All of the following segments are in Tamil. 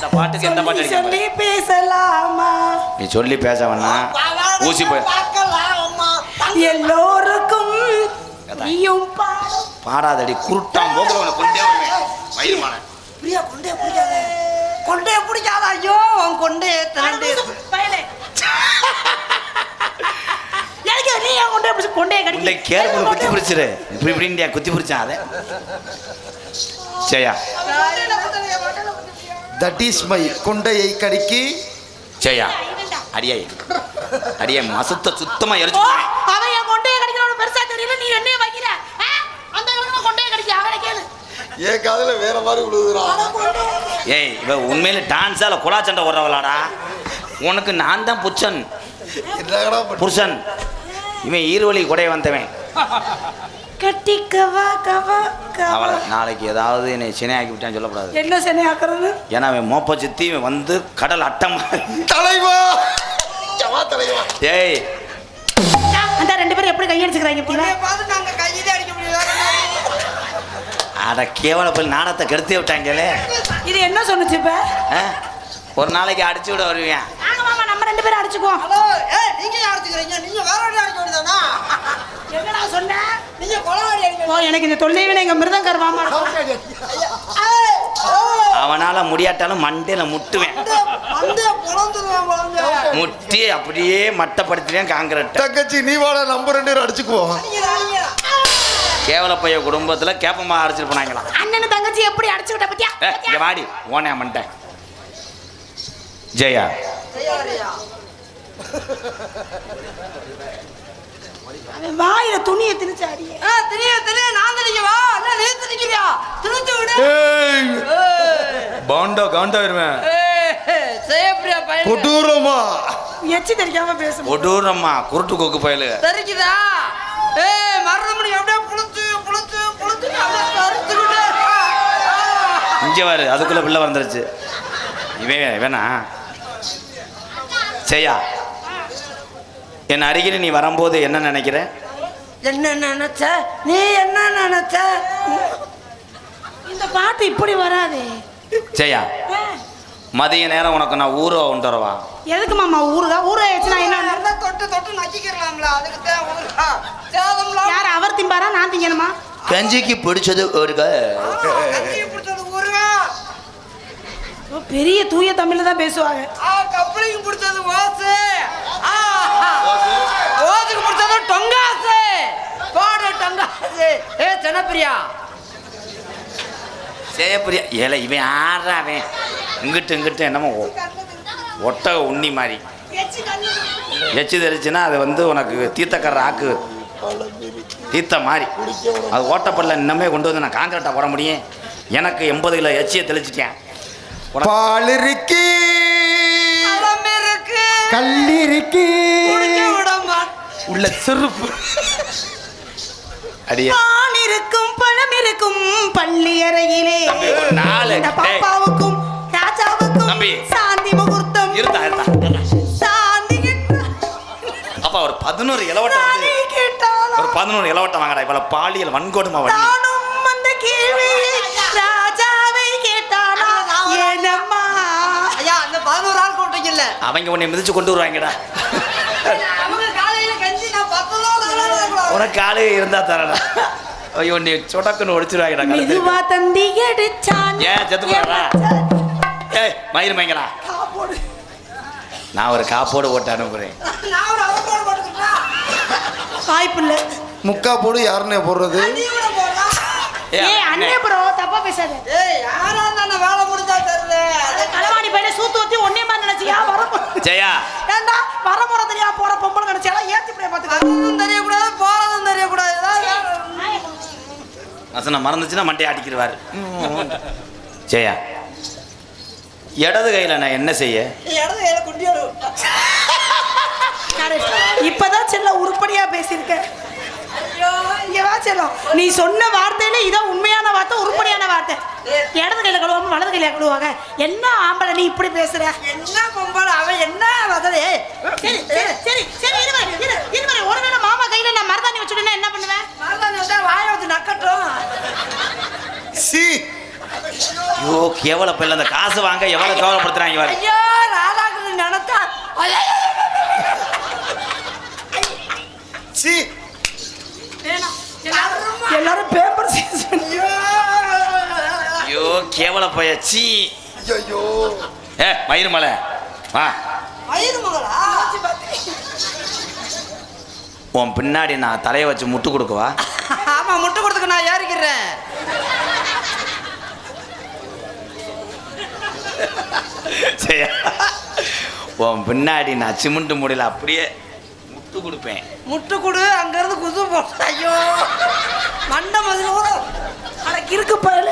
அந்த பாட்டுக்கு எந்த பாட்டு அடிக்க சொல்லி பேசலாமா? நீ சொல்லி பேச வேணா ஊசி போய் எல்லோருக்கும் நீயும் பாடாதடி குருட்டாம் போக்குல உனக்கு கொண்டே வயிறுமான பிரியா கொண்டே பிடிக்காத கொண்டே பிடிக்காத ஐயோ உன் கொண்டே தரண்டே பையலே எனக்கு நீ ஏன் கொண்டே பிடிச்சு கொண்டே கடிக்க கேர் பண்ணி குத்தி பிடிச்சிரு இப்படி இப்படி இந்தியா குத்தி பிடிச்சான் அதை ஜெயா தட் இஸ் மை கொண்டையை கடிக்கி ஜெயா அடியே அடியே மசத்த சுத்தமா எரிச்சு அவன் என் கொண்டையை கடிக்கணும் பெருசா தெரியல நீ என்னைய வைக்கிற அந்த கொண்டையை கடிக்க அவனை கேளு ஏன் காதுல வேற மாதிரி விழுதுறான் ஏய் இவ உண்மையில டான்ஸால குலா சண்டை ஓடுறவளாடா உனக்கு நான் தான் புருஷன் புருஷன் இவன் ஈர்வழி கொடைய வந்தவன் கட்டிக்கவா கவா அவளை நாளைக்கு ஏதாவது என்னை சினையாக்கி விட்டான்னு சொல்லக்கூடாது என்ன சினையாக்குறது ஏன்னா அவன் மோப்ப சித்தி வந்து கடல் அட்டம் தலைவா தலைவா ஏய் அந்த ரெண்டு பேரும் எப்படி கையடிச்சுக்கிறாங்க அட கேவல போய் நாடத்தை கெடுத்து விட்டாங்களே இது என்ன சொன்னுச்சு இப்ப ஒரு நாளைக்கு அடிச்சு விட வருவேன் நம்ம ரெண்டு பேரும் அடிச்சுக்குவோம் நீங்க அடிச்சுக்கிறீங்க நீங்க வேற அடிக்க வேண்டியதானா என்னடா சொன்ன நீங்க கொலவாடி அடிக்க எனக்கு இந்த தொல்லைவினை எங்க மிருதங்கர் மாமா அவனால முடியாட்டாலும் மண்டையில முட்டுவேன் முட்டி அப்படியே மட்டப்படுத்துவேன் காங்கிரட் தங்கச்சி நீ வாட நம்பர் 2 அடிச்சுக்குவோம் கேவல பைய குடும்பத்துல கேப்பமா அடிச்சிட்டு போனாங்களா அண்ணன் தங்கச்சி எப்படி அடிச்சுக்கிட்ட பத்தியா வாடி ஓனே மண்டேன் ஜெயா வாயில துணியை திணிச்சாடி திணிய நான் திணிக்கவா இல்ல நீ திணிக்கிறியா திணிச்சு விடு பாண்டா காண்டா வருவேன் சேப்ரியா பையன் கொடூரமா எச்சி தெரியாம பேசு கொடூரமா குருட்டு கொக்கு பயலு தெரிக்குதா மரணமணி அப்படியே புளுத்து புளுத்து புளுத்து தரிச்சுக்கிட்டு இங்க வாரு அதுக்குள்ள பிள்ளை வந்துருச்சு இவன் வேணா செய்யா என் அருகில் நீ வரும்போது என்ன நினைக்கிற என்ன நினைச்ச நீ என்ன நினைச்ச இந்த பாட்டு இப்படி வராது செய்யா மதிய நேரம் உனக்கு நான் ஊரை கொண்டு வரவா எதுக்கு மாமா ஊரை வச்சு நான் என்ன தொட்டு தொட்டு நக்கிக்கிறலாம்ல அதுக்கு தேவை யார் அவர் திம்பாரா நான் திங்கணுமா கஞ்சிக்கு பிடிச்சது ஒரு பிடிச்சது ஊருங்க பெரிய தூய தமிழ்ல தான் பேசுவாங்க கப்பலிக்கு பிடிச்சது ஓசு ஓசுக்கு பிடிச்சது டொங்காசு பாடு டொங்காசு சென்னப்பிரியா சேப்பிரியா ஏல இவன் ஆடுறாவன் இங்கிட்டு என்னமோ ஒட்டக உண்ணி மாதிரி எச்சு தெரிச்சுன்னா அது வந்து உனக்கு தீர்த்தக்கர ஆக்கு தீர்த்த மாதிரி அது ஓட்டப்படல இன்னமே கொண்டு வந்து நான் காங்கிரீட்டா போட முடியும் எனக்கு 80 கிலோ எச்சியை தெளிச்சிட்டேன் பால் இருக்கு கல் இருக்கு உள்ள செருப்பு அடியே பால் இருக்கும் பழம் இருக்கும் பள்ளி அறையிலே பாப்பாவுக்கும் ராஜாவுக்கும் சாந்தி முகூர்த்தம் சாந்தி அப்பா ஒரு 11 இலவட்டம் ஒரு 11 இலவட்டம் வாங்கடா இவ்வளவு பாலியல் வன்கொடுமை நானும் அந்த கேள்வி ராஜாவை கேட்டானா ஏனம்மா ஐயா அந்த 11 ஆள் கூப்பிட்டீங்கல்ல அவங்க உன்னை மிதிச்சு கொண்டு வருவாங்கடா அவங்க காலையில கஞ்சி நான் 10 உனக்கு காலையே இருந்தா தரடா ஐயோ நீ சொடக்குன்னு ஒடிச்சிருவாங்கடா மெதுவா தந்தி அடிச்சான் ஏன் செத்து போறா ஏய் மயிர் மங்கலா நான் ஒரு காப்போடு போட்டு அனுப்புறேன் நான் ஒரு அவரோட போட்டுக்கிட்டா வாய்ப்பில்லை முக்கா போடு யாருன்னே போடுறது நீ கூட போறா ஏய் அண்ணே ப்ரோ தப்பா பேசாத யாரா இருந்தா வேலை முடிஞ்சா தெரியல களவாணி பையில சூத்து ஊத்தி ஒண்ணே மாதிரி நினைச்சியா ஜெயா ஏண்டா வரமுறை தெரியா போற பொம்பளை நினைச்சியா ஏத்தி போய் பாத்துக்க அதுவும் தெரியக்கூடாது போறதும் தெரியக்கூடாது வசனம் மறந்துச்சுன்னா மண்டையை அடிக்கிடுவாரு ஜெயா இடது கையில நான் என்ன செய்ய இடது கையில குண்டியோடு இப்பதான் செல்ல உருப்படியா பேசியிருக்க நீ சொன்ன வார்த்தையில இதான் உண்மையான வார்த்தை உருப்படியான வார்த்தை இடது கையில கழுவாம வலது கையில கழுவாங்க என்ன ஆம்பளை நீ இப்படி பேசுற என்ன பொம்பளை அவன் என்ன வசதி சரி சரி சரி சரி இருவரை ஒருவேளை மாமா கையில நான் மருதாணி வச்சுட்டேன்னா என்ன பண்ணுவேன் மருதாணி வச்சா வாயை வச்சு நக்கட்டும் சி ஐயோ கேவல பிள்ளை அந்த காசு வாங்க எவ்வளவு கேவலப்படுத்துறாங்க பாரு. ஐயோ ராதாகிருஷ்ணன் நினைச்சா சீ எல்லாரும் பேப்பர் ஐயோ கேவல பையச்சி. ஐயோ மயிறு மலை வா. வயிறு மகளா உன் பின்னாடி நான் தலையை வச்சு முட்டு கொடுக்கவா? ஆமா முட்டை கொடுத்துக்க நான் ஏறிக்கிறேன். சரியா? உன் பின்னாடி நான் சிமெண்ட் முடியல அப்படியே முட்டு கொடுப்பேன். முட்டை கொடு அங்க இருந்து குசு போட்டு. ஐயோ மண்டை மதுளோட இருக்கு பயல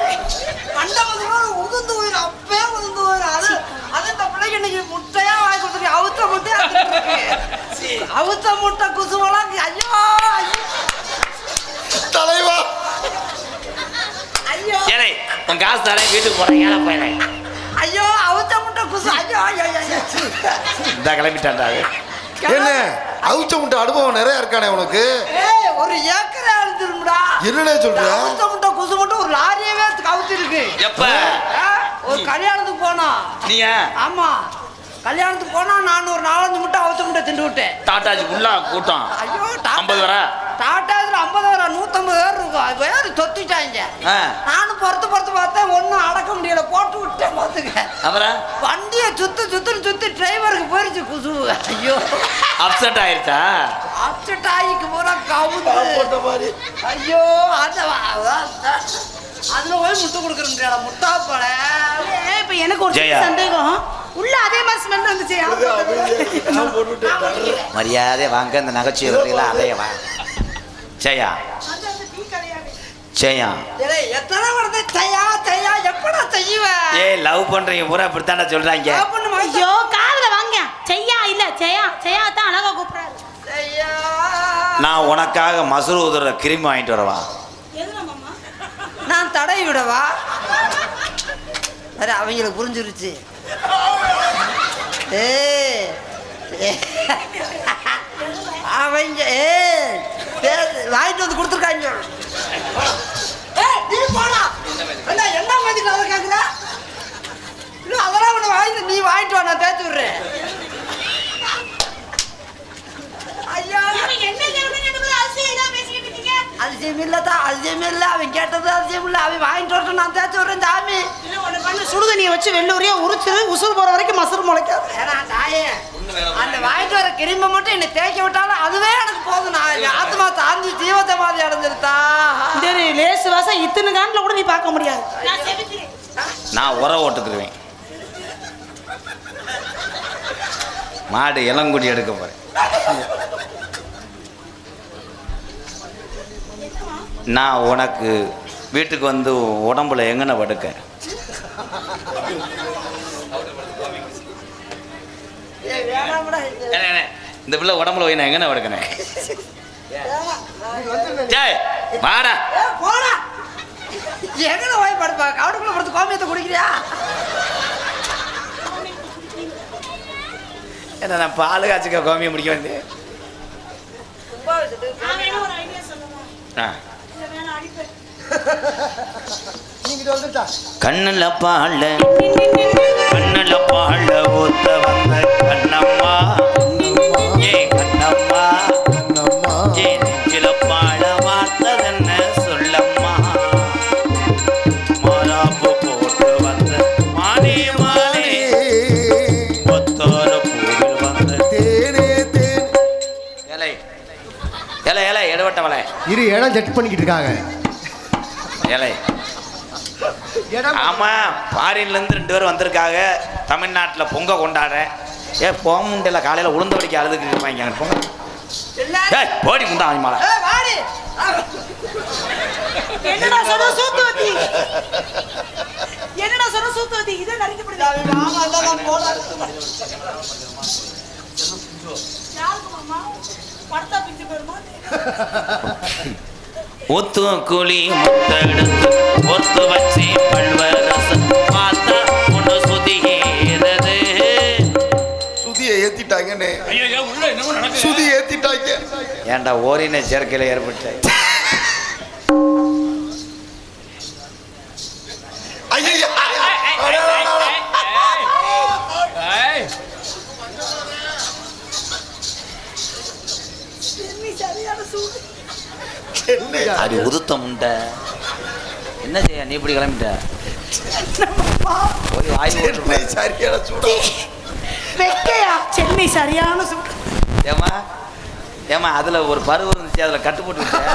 மண்டை மதுளோட உதுந்து உயிர் அப்பே உதுந்து உயிர். அது இந்த பிள்ளைக்கு இன்னைக்கு முட்டையா வாங்கி கொடுத்துருக்கு. அவுத்த முட்டையா அவுத்த முட்டை குசுவெல்லாம். ஐயோ ஐயோ தலைவா ஐயோ ஏலே உன் காசு தரேன் வீட்டுக்கு போறேன். ஏழை பையனை ஐயோ அவுத்த முட்டை குசு. ஐயோ ஐயோ ஐயோ இந்த கிளம்பிட்டான்டா அது. என்ன அவுச்ச முட்டை அனுபவம் நிறைய இருக்கானே உனக்கு. ஏய் ஒரு ஏக்கரே அழுதுரும்டா. என்னடே சொல்ற? அவுத்த முட்டை குசு முட்டை ஒரு லாரியவே அவுத்து இருக்கு. எப்ப ஒரு கல்யாணத்துக்கு போனோம். நீயா? ஆமா கல்யாணத்துக்கு போனா நான் ஒரு 4-5 முட்டை அவுத்த முட்டை திண்டு விட்டேன். டாட்டாஜி உள்ள கூட்டம். ஐயோ 50 வரா? டாட்டா இதுல 50 வரா 150 பேர் இருக்கும். வேறு தொத்திட்டாங்க. நானும் பொறுத்து பார்த்தேன் ஒன்னும் அடக்க முடியல போட்டு விட்டேன். பார்த்துக்க அப்புறம் வண்டியை சுத்தி டிரைவருக்கு போயிருச்சு குசு. ஐயோ அப்செட் ஆயிருச்சா? அப்செட் ஆகிக்கு பூரா கவுந்து. ஐயோ அதுல போய் முட்டை கொடுக்குறேன் முட்டா பட. இப்ப எனக்கு ஒரு ஜெயா. சந்தேகம். உள்ள அதே மாதிரி ஸ்மெல் வந்துச்சு. மரியாதை வாங்க இந்த நகைச்சுவை அதைய வா. ஜெயா ஜெயா ஏய், எத்தனை வருது செய்யா எப்படா செய்வேன்? லவ் பண்றீங்க பூரா இப்படித்தாண்டா சொல்றாங்க. ஐயோ காதுல வாங்க. செய்யா இல்ல செய்யா செய்யா தான் அழகா கூப்பிடுறாரு. செய்யா நான் உனக்காக மசூர் உதுற கிருமி வாங்கிட்டு வரவா? நான் தடை விடவா? வேற அவங்களுக்கு புரிஞ்சிருச்சு. அவங்க வாங்கிட்டு வந்து கொடுத்துருக்காங்க. நீ போடா என்ன மாதிரி அதை கேட்குற? இன்னும் அதெல்லாம் ஒன்று வாங்கிட்டு நீ வாங்கிட்டு வா நான் தேய்ச்சி விடுறேன். ஐயா அதிசயம் இல்லதான் அதிசயம் இல்லை. அவன் கேட்டது அதிசயம் இல்லை. அவன் வாங்கிட்டு வரட்டும் நான் தேய்ச்சி விடுறேன். சாமி சுடுதண்ணியை வச்சு வெள்ளூரியா உரிச்சு உசுறு போற வரைக்கும் மசூர் முளைக்காது. ஏன்னா தாயே அந்த வாங்கிட்டு வர கிரும்பை மட்டும் என்னை தேய்க்க விட்டாலும் அதுவே எனக்கு போதும். நான் ஆத்மா சாந்தி ஜீவத்தை மாதிரி அடைஞ்சிருத்தா. லேசு வாசம் இத்தனை காண்டில் கூட நீ பார்க்க முடியாது. நான் உர ஓட்டுக்குருவேன். மாடு இளங்குடி எடுக்க போறேன். நான் உனக்கு வீட்டுக்கு வந்து உடம்புல எங்கன படுக்க? இந்த பிள்ளை உடம்புல போய் நான் எங்கன படுக்கிறேன்? வாடா போடா எங்கன போய் படுப்பா? கவுடுக்குள்ள படுத்து கோமியத்தை குடிக்கிறியா? என்ன நான் பால் காய்ச்சிக்க கோமியம் முடிக்க வந்து கண்ணுல பால ஊத்த வந்த கண்ணம்மா ஏ கண்ணம்மா ஏ நெஞ்சில பாட வார்த்ததென்ன சொல்லம்மா மாறாப்பு போட்டு வந்த மானே மானே ஒத்தோர பூவில் வந்த தேனே தேன். இலை இலை இலை எடுவட்டவளை இரு இடம் செட் பண்ணிக்கிட்டு இருக்காங்க. இலை ஆமா ஃபாரின்ல இருந்து 2 பேர் வந்திருக்காங்க. தமிழ்நாட்டில் பொங்க கொண்டாடுறேன். போக முடியல. காலையில உளுந்த வடிக்க அழுதுக்கு இருப்பாங்க. பொங்க போடி முண்டா மாலை. என்னடா சொன்ன சூத்துவதி? என்னடா சொன்ன சூத்துவதி? இதை நடிக்கப்படுது. ஒத்து குழி முத்தெடுத்து ஒத்து வச்சு பல்வரசம் பார்த்தா ஒன்று சுதிகிறது. சுதியை ஏத்திட்டாங்கன்னு சுதி ஏத்திட்டாங்க. ஏன்டா ஓரின சேர்க்கையில் ஏற்பட்ட ஐயா அது உதுத்த முண்டை. என்ன செய்ய நீ இப்படி கிளம்பிட்ட? போய் வாய் சென்னை சரியான சூடா. வெக்கையா? சென்னை சரியான சூடு. ஏமா ஏமா அதுல ஒரு பருவம் இருந்துச்சு, அதுல கட்டு போட்டு விட்டேன்.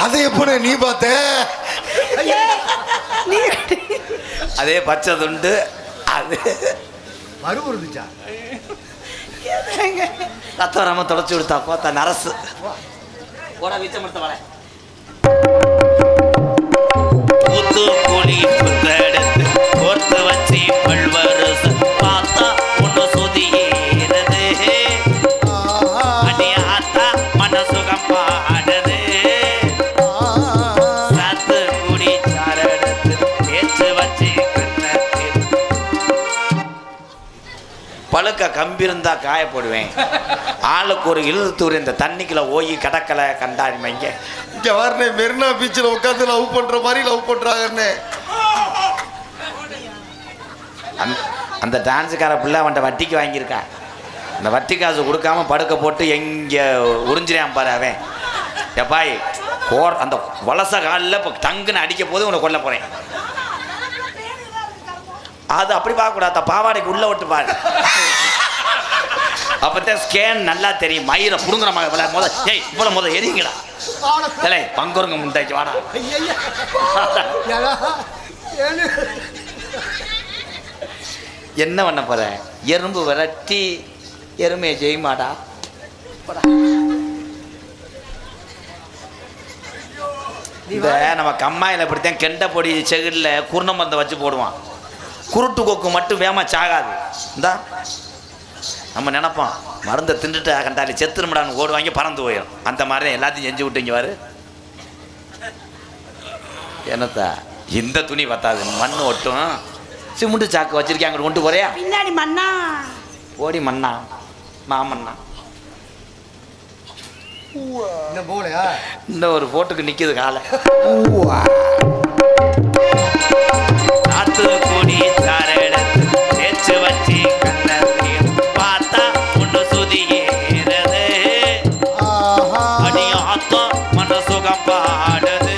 அதை எப்ப நீ பார்த்த? அதே பச்சை துண்டு அது பருவம் இருந்துச்சா? ரத்தம் வராம தொடச்சி விடுத்தா பார்த்தா நரசு போட வீச்ச மறுத்த வர கோர்த்து வச்சு பல்வரசு பார்த்தா ஒன்று சுதியேறது அடி ஆத்தா மனசுகம் பாடுது சாத்து குடி சாரடுத்து தேய்ச்சு வச்சு பழுக்க கம்பி இருந்தா காய போடுவேன். ஆளுக்கு ஒரு இழுத்தூர் இந்த தண்ணிக்குள்ள ஓய் கடக்கலை கண்டாடிமைங்க. இங்க வரனே மெரினா பீச்சில் உட்காந்து லவ் பண்ற மாதிரி லவ் பண்றாங்கன்னு. அந்த டான்ஸுக்கார பிள்ளை அவன்கிட்ட வட்டிக்கு வாங்கியிருக்கான். அந்த வட்டி காசு கொடுக்காம படுக்க போட்டு எங்க உறிஞ்சிறான் பாரு அவன். எப்பாய் அந்த வலச காலில் இப்போ டங்குன்னு அடிக்க போது உன்னை கொல்ல போறேன். அது அப்படி பார்க்கக்கூடாது, பாவாடைக்கு உள்ள விட்டு பாரு. அப்பதான் ஸ்கேன் நல்லா தெரியும். மயிரை புடுங்குற மக முத ஏய் இவ்வளோ முத எரியுங்களா இல்லை பங்குருங்க முண்டாச்சு வாடா. என்ன பண்ண போற? எறும்பு விரட்டி எருமையை ஜெயிமாடா. இந்த நம்ம கம்மாயில் இப்படித்தான் கெண்டை பொடி செகிரில் குருண மருந்தை வச்சு போடுவான். குருட்டு கொக்கு மட்டும் வேமா சாகாது. இந்தா நம்ம நினைப்போம் மருந்தை தின்னுட்டு கண்டாலி செத்துருமடான்னு ஓடுவாங்க, பறந்து போயிடும். அந்த மாதிரி தான் எல்லாத்தையும் செஞ்சு விட்டுங்க பாரு. என்னத்தா இந்த துணி பத்தாது, மண் ஒட்டும். சிமுண்டு சாக்கு வச்சிருக்கேன், அங்கிட்டு கொண்டு போறியா? பின்னாடி மண்ணா ஓடி மண்ணா மாமண்ணா. இந்த ஒரு போட்டுக்கு நிக்குது காலை. காத்து கூடி சாரெடுத்து தேய்ச்சு வச்சு கண்ணத்தில் பார்த்தா ஒன்று சுதியேறது அடியும் ஆத்தம் மனசுகம் பாடுது.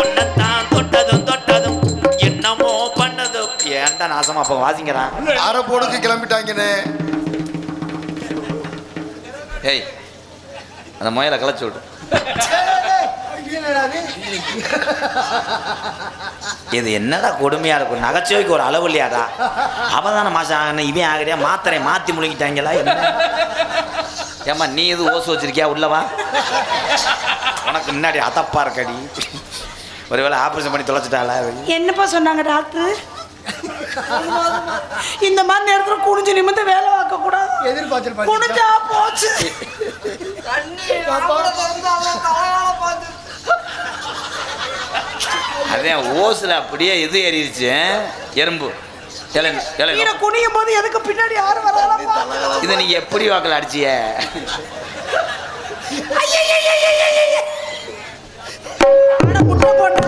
ஒன்னத்தான் தொட்டதும் என்னமோ பண்ணதும். ஏன்டா நாசமா அப்ப வாசிங்கிறான். அரை போடுக்கு கிளம்பிட்டாங்கன்னு. ஏய் அந்த முயலை களைச்சு விடு. இது என்னடா கொடுமையா இருக்கும். நகைச்சுவைக்கு ஒரு அளவு இல்லையாடா? அவதான மாசம் ஆகணும் இவன் ஆகிறியா? மாத்திரை மாத்தி முழுங்கிட்டாங்களா என்ன? ஏமா நீ எது ஓசு வச்சிருக்கியா? உள்ளவா உனக்கு முன்னாடி அதப்பா இருக்கடி. ஒருவேளை ஆபரேஷன் பண்ணி தொலைச்சிட்டாளா? என்னப்பா சொன்னாங்க டாக்டர்? இந்த மாதிரி நேரத்தில் குனிஞ்சு நிமிந்து வேலை பார்க்க கூடாது. எதிர்பார்த்து குனிஞ்சா போச்சு. அதே ஓசுல அப்படியே இது ஏறிடுச்சு எறும்பு. குனியும் போது எதுக்கு பின்னாடி யாரும் வராங்களா? இதை நீங்க எப்படி வாக்கல அடிச்சிய? முட்டை போட்டா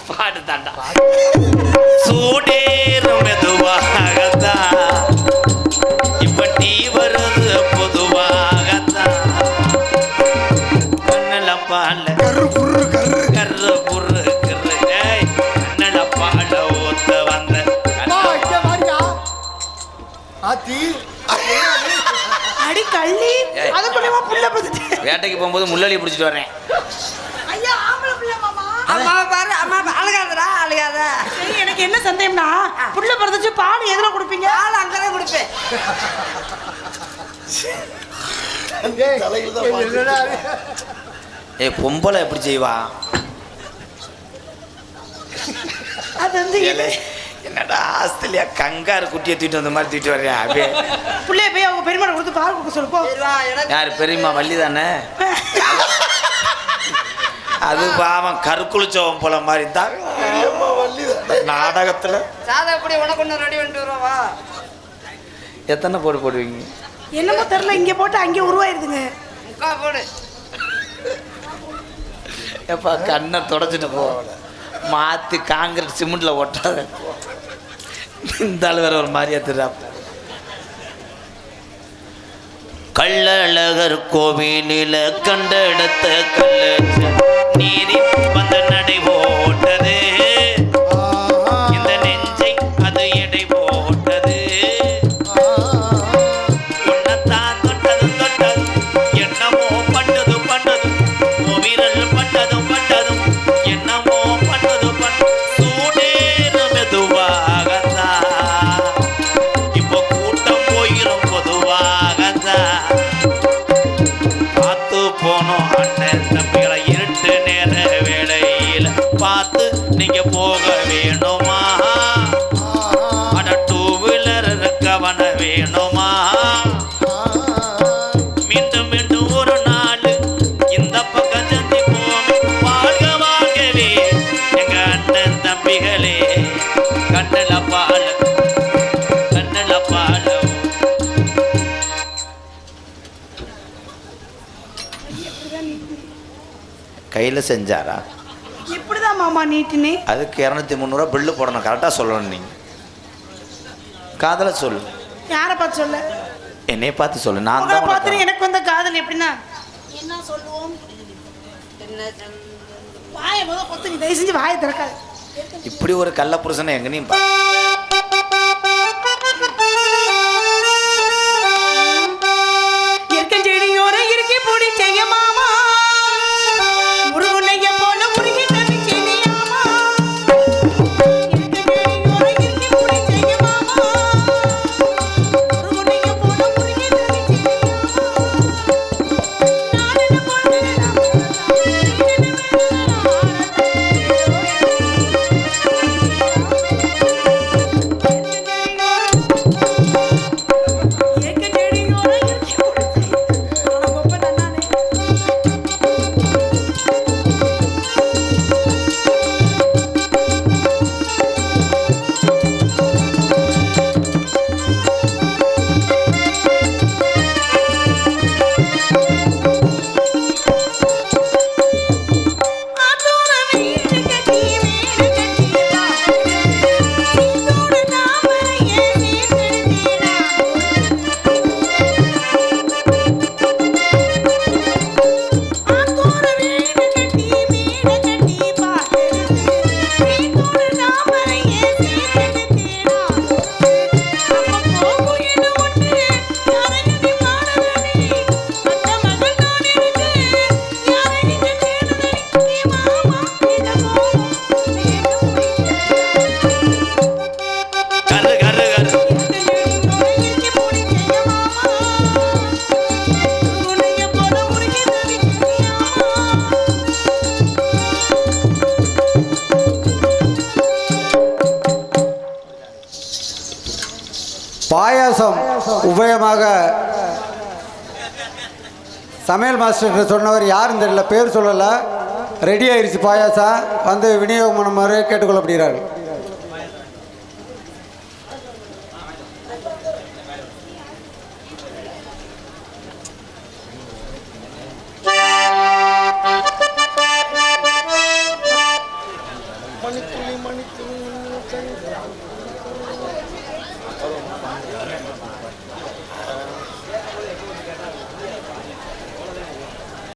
பாடு தாண்டா சூடேறும் மெதுவாகத்தான் இப்ப டீ வருது பொதுவாகத்தான். கண்ணல பால கரு புரு கண்ணல பால ஓத்த வந்த அடி கள்ளி. அதுக்குள்ளேயுமா புள்ள பத்துட்டு வேட்டைக்கு போகும்போது முள்ளலி பிடிச்சிட்டு வரேன். ஐயா ஆம்பளை புள்ள மாமா. அம்மா பாரு, அம்மா அழுகாதடா, அழுகாத. எனக்கு என்ன சந்தேகம்னா, புள்ள பிறந்துச்சு பால் எதுல கொடுப்பீங்க? பால் அங்கதான் கொடுப்பேன். ஏ பொம்பளை எப்படி செய்வா? அது வந்து என்னடா ஆஸ்திரேலியா கங்காரு குட்டியை தூக்கிட்டு வந்த மாதிரி தூக்கிட்டு வர்றியா? அப்படியே பிள்ளைய போய் அவங்க பெருமாள் கொடுத்து பால் கொடுக்க சொல்லுப்போம். யாரு பெரியம்மா வள்ளி தானே? அது பாவம் கருக்குளிச்சவன் போல மாதிரி இருந்தா. நாடகத்தில் சாதா எப்படி உனக்கு ஒன்று ரெடி பண்ணிட்டு வருவா. எத்தனை போடு போடுவீங்க? என்னமோ தெரியல, இங்க போட்டு அங்கே உருவாயிருதுங்க. முக்கா போடு. எப்பா கண்ணை தொடச்சிட்டு போ, மாற்றி காங்கிரீட் சிமெண்ட்டில் ஒட்டாத. இந்த ஆள் வேற ஒரு மாதிரியா தெரியா. கள்ளழகர் கோவிலில் கண்டெடுத்த கல்லு நீரி வந்த நடை போட்டது, இந்த நெஞ்சை அது எடை போட்டது. உன்னத்தான் தொட்டதும் தொட்டதும் என்னமோ பண்ணது பண்ணதும் வீரல் பட்டதும் பட்டதும் என்னமோ பண்ணது பண்ண சூடேறு மெதுவாகத்தான் இப்போ கூட்டம் போயிடும் பொதுவாகத்தான். பார்த்து போனோம் அண்ணன் தம்பிகளை இருட்டு நேர வேளையில் பார்த்து நீங்க போக வேணுமா? அட டூ வீலர் கவன வேணுமா? மீண்டும் மீண்டும் ஒரு நாள் இந்த பக்கம் சந்தி போமே. வாழ்க வாழ்கவே எங்க அண்ணன் தம்பிகளே. கண்ணல பால கண்ணல பால. கையில் செஞ்சாரா? இப்படிதான் மாமா நீட்டுன்னு. அதுக்கு 200-300 பில்லு போடணும். கரெக்டாக சொல்லணும். நீங்கள் காதலை சொல்லு. யாரை பார்த்து சொல்ல? என்னைய பார்த்து சொல்லு. நான் உங்களை தான் பார்த்து உனக்கு- எனக்கு வந்த காதல் எப்படின்னா என்ன சொல்லுவோம்? வாயை முத கொத்து, நீ தயவு செஞ்சு வாயை திறக்காது. இப்படி ஒரு கள்ள புருஷனை எங்கனையும் பா. செடியோர இருக்கி பொடி செய்ய மாமா, முருகுனைய போல முருகி தண்ணி செய்யாமா. செடியோர இருக்கி பொடி செய்ய மாமா, முருகுனைய போல முருகி தண்ணி செய்யாமா. நானே போல பாயாசம் உபயமாக சமையல் மாஸ்டர் சொன்னவர் யாருன்னு தெரியல, பேர் சொல்லலை. ரெடி ஆயிடுச்சு பாயாசம், வந்து விநியோகம் பண்ணுமாறு கேட்டுக்கொள்ளப்படுகிறார்கள். மணித்துளி